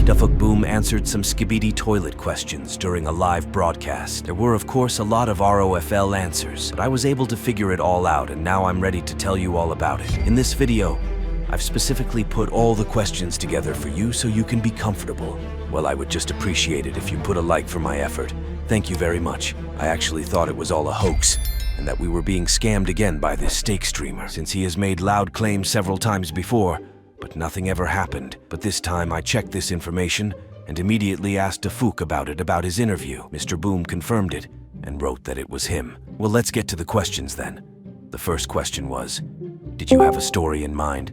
Dufuk Boom answered some Skibidi Toilet questions during a live broadcast. There were, of course, a lot of ROFL answers, but I was able to figure it all out, and now I'm ready to tell you all about it. In this video, I've specifically put all the questions together for you so you can be comfortable. Well, I would just appreciate it if you put a like for my effort. Thank you very much. I actually thought it was all a hoax, and that we were being scammed again by this steak streamer, since he has made loud claims several times before, but nothing ever happened. But this time I checked this information and immediately asked Dufuk about his interview. Mr. Boom confirmed it and wrote that it was him. Well, let's get to the questions then. The first question was, did you have a story in mind?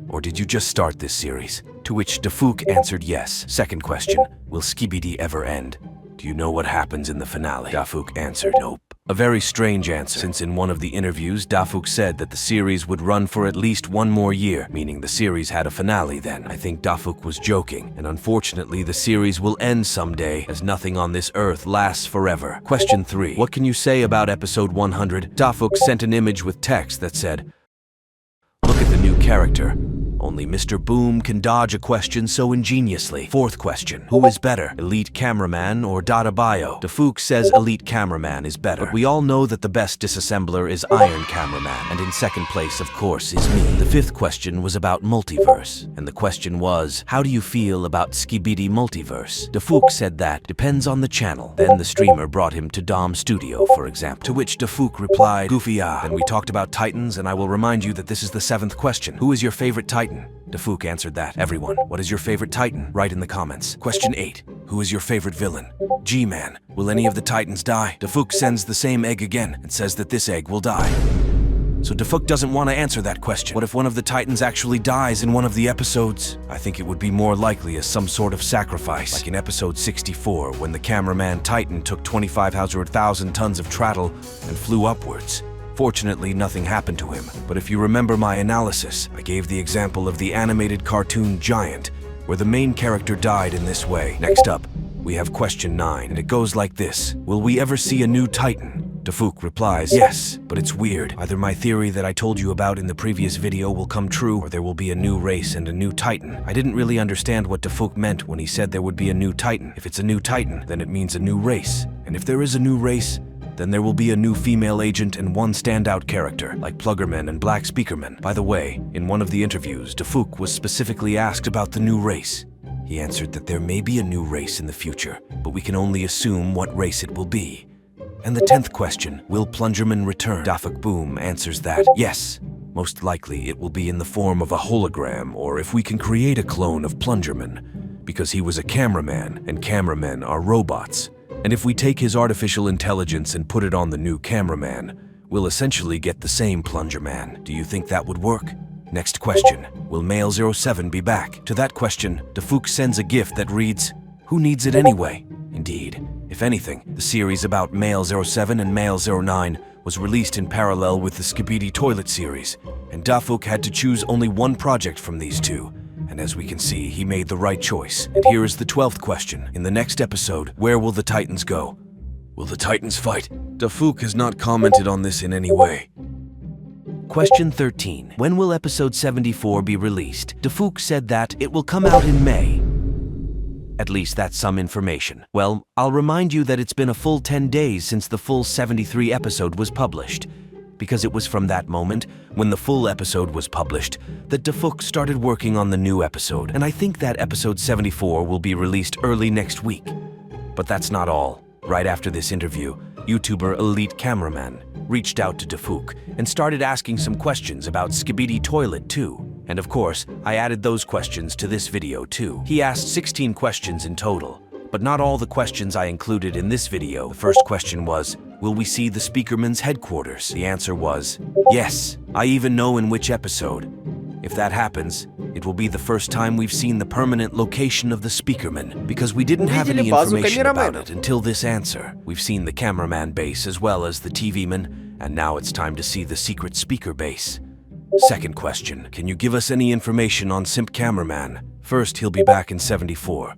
Or did you just start this series? To which Dufuk answered yes. Second question, will Skibidi ever end? Do you know what happens in the finale? Dufuk answered nope. A very strange answer, since in one of the interviews, Dufuk said that the series would run for at least one more year, meaning the series had a finale then. I think Dufuk was joking, and unfortunately the series will end someday, as nothing on this earth lasts forever. Question 3. What can you say about episode 100? Dufuk sent an image with text that said, "Look at the new character. Only Mr. Boom can dodge a question so ingeniously." Fourth question, who is better, Elite Cameraman or Data Bio? Dufuk says Elite Cameraman is better, but we all know that the best disassembler is Iron Cameraman, and in second place, of course, is me. The fifth question was about multiverse, and the question was, how do you feel about Skibidi Multiverse? Dufuk said that depends on the channel. Then the streamer brought him to Dom Studio, for example, to which Dufuk replied, "Goofy ah." Then we talked about Titans, and I will remind you that this is the 7th question. Who is your favorite Titan? Dufuk answered that. Everyone, what is your favorite Titan? Write in the comments. Question 8. Who is your favorite villain? G-Man. Will any of the Titans die? Dufuk sends the same egg again and says that this egg will die. So Dufuk doesn't want to answer that question. What if one of the Titans actually dies in one of the episodes? I think it would be more likely as some sort of sacrifice, like in episode 64, when the cameraman Titan took 25,000 tons of travel and flew upwards. Fortunately, nothing happened to him, but if you remember my analysis, I gave the example of the animated cartoon Giant, where the main character died in this way. Next up, we have question 9, and it goes like this. Will we ever see a new Titan? Dufuk replies, yes, but it's weird. Either my theory that I told you about in the previous video will come true, or there will be a new race and a new Titan. I didn't really understand what Dufuk meant when he said there would be a new Titan. If it's a new Titan, then it means a new race. And if there is a new race, then there will be a new female agent and one standout character, like Pluggerman and Black Speakerman. By the way, in one of the interviews, Dufuk was specifically asked about the new race. He answered that there may be a new race in the future, but we can only assume what race it will be. And the 10th question, will Plungerman return? Dufuk Boom answers that, yes, most likely it will be in the form of a hologram, or if we can create a clone of Plungerman, because he was a cameraman, and cameramen are robots. And if we take his artificial intelligence and put it on the new cameraman, we'll essentially get the same Plungerman. Do you think that would work? Next question, will Male 07 be back? To that question, Dufuk sends a GIF that reads, who needs it anyway? Indeed, if anything, the series about Male 07 and Male 09 was released in parallel with the Skibidi Toilet series, and Dufuk had to choose only one project from these two. And as we can see, he made the right choice. And here is the 12th question. In the next episode, where will the Titans go? Will the Titans fight? Dufuk has not commented on this in any way. Question 13. When will episode 74 be released? Dufuk said that it will come out in May. At least that's some information. Well, I'll remind you that it's been a full 10 days since the full 73 episode was published, because it was from that moment, when the full episode was published, that Dufuk started working on the new episode, and I think that episode 74 will be released early next week. But that's not all. Right after this interview, YouTuber Elite Cameraman reached out to Dufuk and started asking some questions about Skibidi Toilet too. And of course, I added those questions to this video too. He asked 16 questions in total, but not all the questions I included in this video. The first question was, will we see the Speakerman's headquarters? The answer was, yes. I even know in which episode. If that happens, it will be the first time we've seen the permanent location of the Speakerman, because we didn't have any information about it until this answer. We've seen the cameraman base as well as the TV-man, and now it's time to see the secret speaker base. Second question, can you give us any information on Simp Cameraman? First, he'll be back in 74.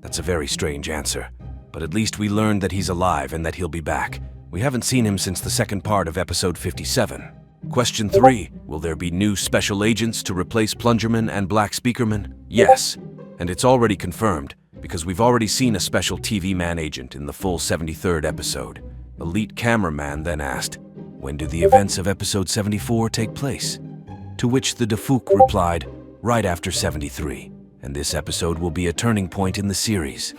That's a very strange answer, but at least we learned that he's alive and that he'll be back. We haven't seen him since the second part of episode 57. Question 3. Will there be new special agents to replace Plungerman and Black Speakerman? Yes. And it's already confirmed, because we've already seen a special TV man agent in the full 73rd episode. Elite Cameraman then asked, when do the events of episode 74 take place? To which the Dafuk replied, right after 73. And this episode will be a turning point in the series.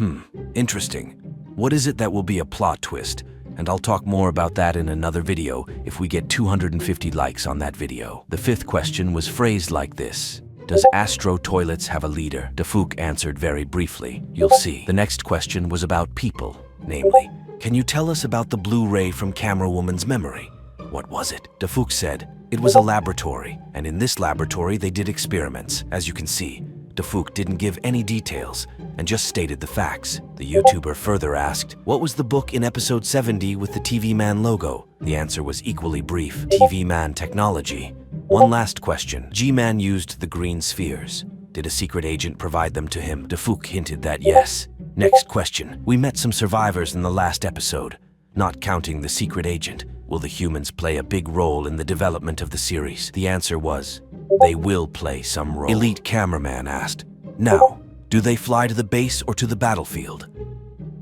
Interesting. What is it that will be a plot twist? And I'll talk more about that in another video if we get 250 likes on that video. The fifth question was phrased like this. Does Astro Toilets have a leader? Dafuk answered very briefly. You'll see. The next question was about people, namely, can you tell us about the blue ray from Camerawoman's memory? What was it? Dafuk said, it was a laboratory, and in this laboratory they did experiments. As you can see, Dafuk didn't give any details and just stated the facts. The YouTuber further asked, what was the book in episode 70 with the TV Man logo? The answer was equally brief, TV Man technology. One last question. G-Man used the green spheres. Did a secret agent provide them to him? Dafuk hinted that yes. Next question. We met some survivors in the last episode, not counting the secret agent. Will the humans play a big role in the development of the series? The answer was, they will play some role. Elite Cameraman asked, now, do they fly to the base or to the battlefield?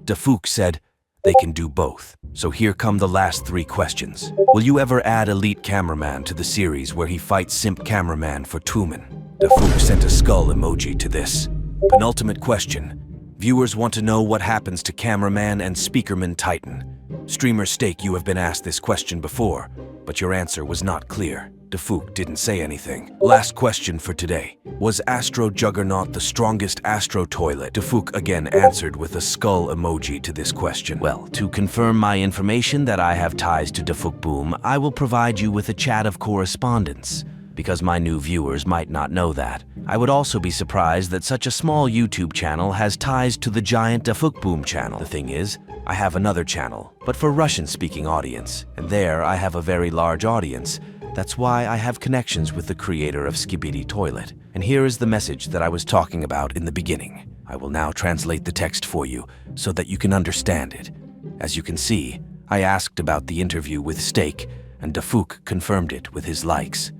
Dafuk said, they can do both. So here come the last three questions. Will you ever add Elite Cameraman to the series where he fights Simp Cameraman for Tumen? Dafuk sent a skull emoji to this. Penultimate question. Viewers want to know what happens to Cameraman and Speakerman Titan. Streamer Steak, you have been asked this question before, but your answer was not clear. Dafuk didn't say anything. Last question for today. Was Astro Juggernaut the strongest Astro Toilet? Dafuk again answered with a skull emoji to this question. Well, to confirm my information that I have ties to Dafuk Boom, I will provide you with a chat of correspondence, because my new viewers might not know that. I would also be surprised that such a small YouTube channel has ties to the giant Dafuk Boom channel. The thing is, I have another channel, but for Russian-speaking audience, and there I have a very large audience. That's why I have connections with the creator of Skibidi Toilet. And here is the message that I was talking about in the beginning. I will now translate the text for you so that you can understand it. As you can see, I asked about the interview with Steak, and Dafuk confirmed it with his likes.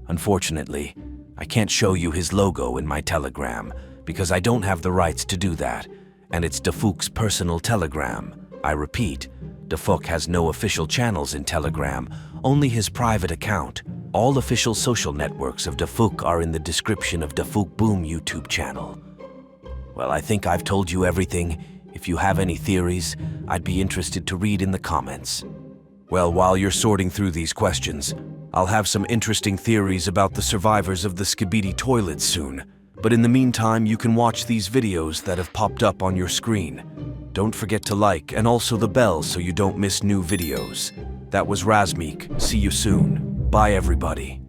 Unfortunately, I can't show you his logo in my Telegram because I don't have the rights to do that, and it's Dafuk's personal Telegram. I repeat, Dafuk has no official channels in Telegram, only his private account. All official social networks of Dafuk are in the description of Dafuk Boom YouTube channel. Well, I think I've told you everything. If you have any theories, I'd be interested to read in the comments. Well, while you're sorting through these questions, I'll have some interesting theories about the survivors of the Skibidi Toilet soon. But in the meantime, you can watch these videos that have popped up on your screen. Don't forget to like and also the bell so you don't miss new videos. That was Razmeek. See you soon. Bye everybody.